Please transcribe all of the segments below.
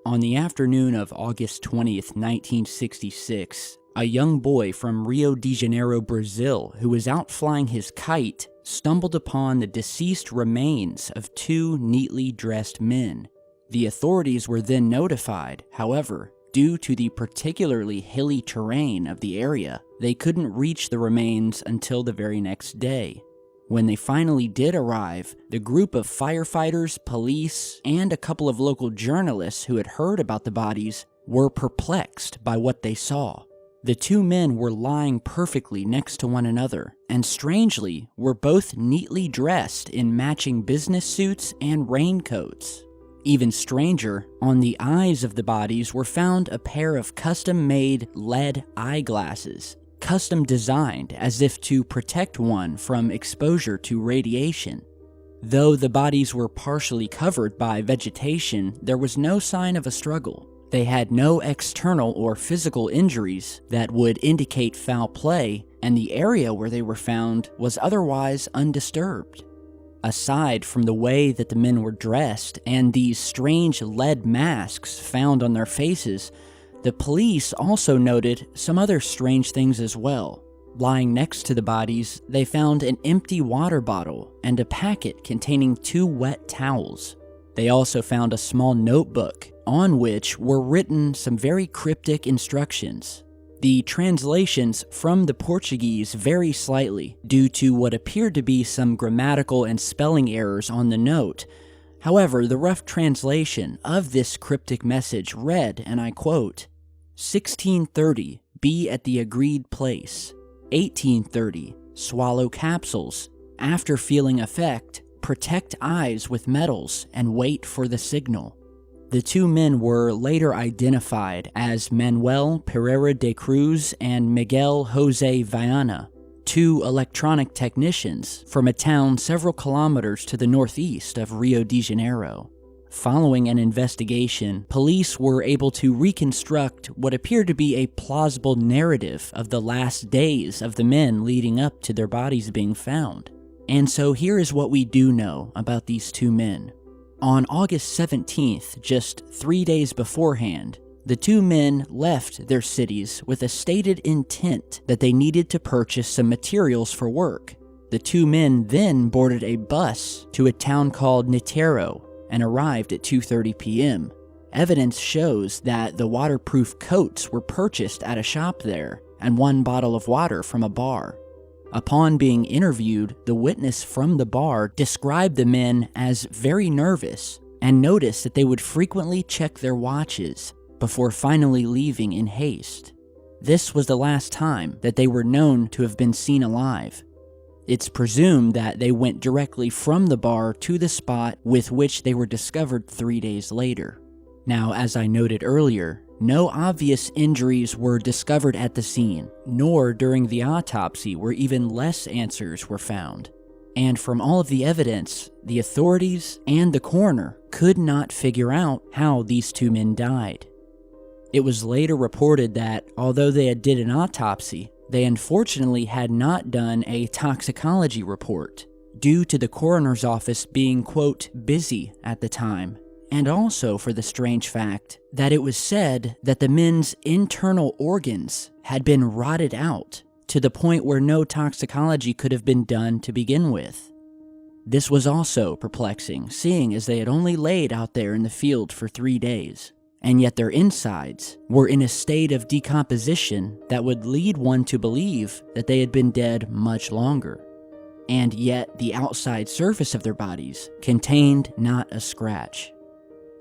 On the afternoon of August 20th, 1966, a young boy from Rio de Janeiro, Brazil, who was out flying his kite, stumbled upon the deceased remains of two neatly dressed men. The authorities were then notified. However, due to the particularly hilly terrain of the area, they couldn't reach the remains until the very next day. When they finally did arrive, the group of firefighters, police, and a couple of local journalists who had heard about the bodies were perplexed by what they saw. The two men were lying perfectly next to one another, and strangely, were both neatly dressed in matching business suits and raincoats. Even stranger, on the eyes of the bodies were found a pair of custom-made lead eyeglasses, custom designed as if to protect one from exposure to radiation. Though the bodies were partially covered by vegetation, there was no sign of a struggle. They had no external or physical injuries that would indicate foul play, and the area where they were found was otherwise undisturbed. Aside from the way that the men were dressed and these strange lead masks found on their faces, the police also noted some other strange things as well. Lying next to the bodies, they found an empty water bottle and a packet containing 2 wet towels. They also found a small notebook on which were written some very cryptic instructions. The translations from the Portuguese vary slightly due to what appeared to be some grammatical and spelling errors on the note. However, the rough translation of this cryptic message read, and I quote, 1630, be at the agreed place. 1830, swallow capsules. After feeling effect, protect eyes with metals and wait for the signal. The two men were later identified as Manuel Pereira de Cruz and Miguel Jose Viana, 2 electronic technicians from a town several kilometers to the northeast of Rio de Janeiro. Following an investigation, police were able to reconstruct what appeared to be a plausible narrative of the last days of the men leading up to their bodies being found. And so here is what we do know about these two men. On August 17th, just 3 days beforehand, the two men left their cities with a stated intent that they needed to purchase some materials for work. The two men then boarded a bus to a town called Niterói and arrived at 2:30 p.m. Evidence shows that the waterproof coats were purchased at a shop there and 1 bottle of water from a bar. Upon being interviewed, the witness from the bar described the men as very nervous and noticed that they would frequently check their watches before finally leaving in haste. This was the last time that they were known to have been seen alive. It's presumed that they went directly from the bar to the spot with which they were discovered 3 days later. Now, as I noted earlier, no obvious injuries were discovered at the scene, nor during the autopsy where even less answers were found. And from all of the evidence, the authorities and the coroner could not figure out how these two men died. It was later reported that although they did an autopsy, they unfortunately had not done a toxicology report due to the coroner's office being, quote, busy at the time, and also for the strange fact that it was said that the men's internal organs had been rotted out to the point where no toxicology could have been done to begin with. This was also perplexing, seeing as they had only laid out there in the field for 3 days. And yet their insides were in a state of decomposition that would lead one to believe that they had been dead much longer. And yet the outside surface of their bodies contained not a scratch.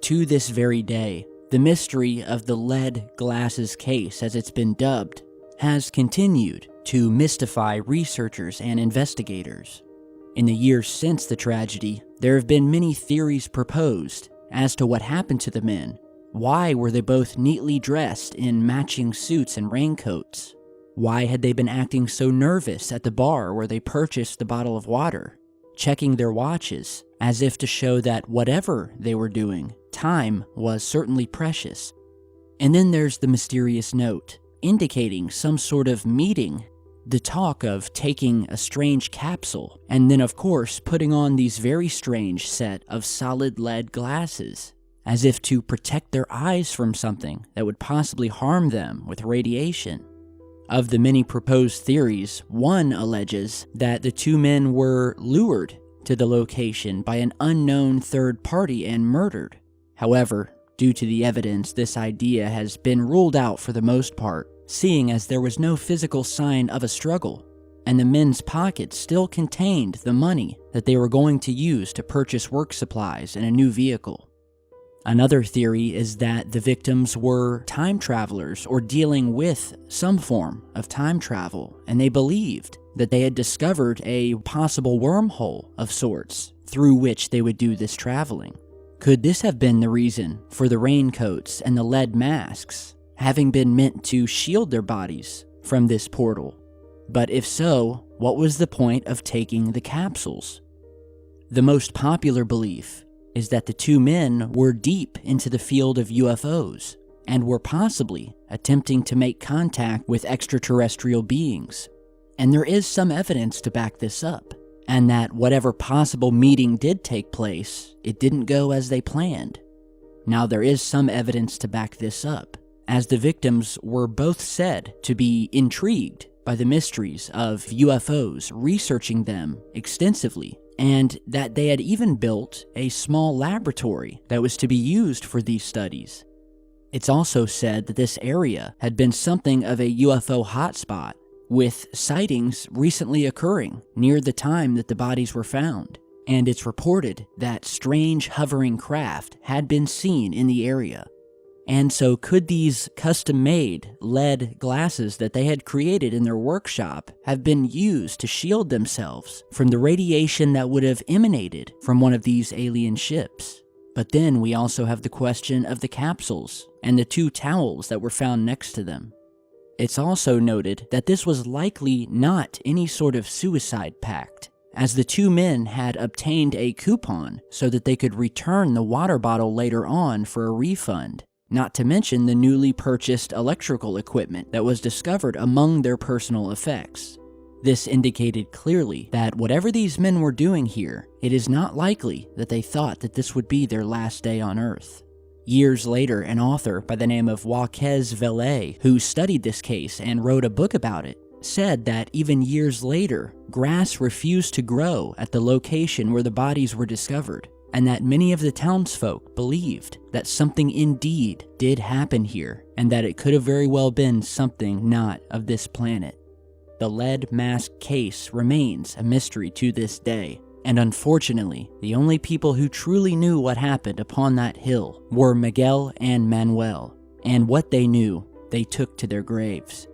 To this very day, the mystery of the lead glasses case, as it's been dubbed, has continued to mystify researchers and investigators. In the years since the tragedy, there have been many theories proposed as to what happened to the men. Why were they both neatly dressed in matching suits and raincoats? Why had they been acting so nervous at the bar where they purchased the bottle of water, checking their watches as if to show that whatever they were doing, time was certainly precious? And then there's the mysterious note, indicating some sort of meeting, the talk of taking a strange capsule, and then of course putting on these very strange set of solid lead glasses, as if to protect their eyes from something that would possibly harm them with radiation. Of the many proposed theories, one alleges that the two men were lured to the location by an unknown third party and murdered. However, due to the evidence, this idea has been ruled out for the most part, seeing as there was no physical sign of a struggle, and the men's pockets still contained the money that they were going to use to purchase work supplies and a new vehicle. Another theory is that the victims were time travelers or dealing with some form of time travel, and they believed that they had discovered a possible wormhole of sorts through which they would do this traveling. Could this have been the reason for the raincoats and the lead masks, having been meant to shield their bodies from this portal? But if so, what was the point of taking the capsules? The most popular belief is that the two men were deep into the field of UFOs and were possibly attempting to make contact with extraterrestrial beings. And there is some evidence to back this up, and that whatever possible meeting did take place, it didn't go as they planned. Now there is some evidence to back this up, as the victims were both said to be intrigued by the mysteries of UFOs, researching them extensively, and that they had even built a small laboratory that was to be used for these studies. It's also said that this area had been something of a UFO hotspot, with sightings recently occurring near the time that the bodies were found, and it's reported that strange hovering craft had been seen in the area. And so could these custom-made lead glasses that they had created in their workshop have been used to shield themselves from the radiation that would have emanated from one of these alien ships? But then we also have the question of the capsules and the two towels that were found next to them. It's also noted that this was likely not any sort of suicide pact, as the two men had obtained a coupon so that they could return the water bottle later on for a refund, not to mention the newly purchased electrical equipment that was discovered among their personal effects. This indicated clearly that whatever these men were doing here, it is not likely that they thought that this would be their last day on Earth. Years later, an author by the name of Cliquez, who studied this case and wrote a book about it, said that even years later, grass refused to grow at the location where the bodies were discovered, and that many of the townsfolk believed that something indeed did happen here, and that it could have very well been something not of this planet. The lead mask case remains a mystery to this day, and unfortunately, the only people who truly knew what happened upon that hill were Miguel and Manuel, and what they knew, they took to their graves.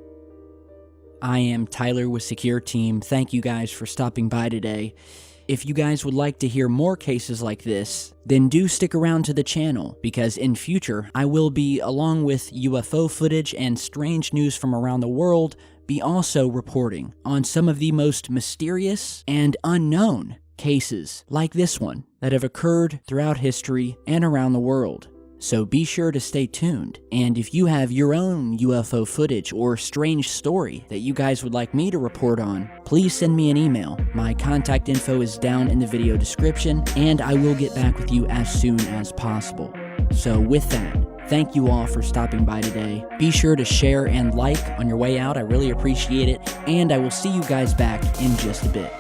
I am Tyler with Secure Team. Thank you guys for stopping by today. If you guys would like to hear more cases like this, then do stick around to the channel, because in future, I will be, along with UFO footage and strange news from around the world, be also reporting on some of the most mysterious and unknown cases like this one that have occurred throughout history and around the world. So be sure to stay tuned, and if you have your own UFO footage or strange story that you guys would like me to report on, please send me an email. My contact info is down in the video description, and I will get back with you as soon as possible. So with that, thank you all for stopping by today. Be sure to share and like on your way out, I really appreciate it, and I will see you guys back in just a bit.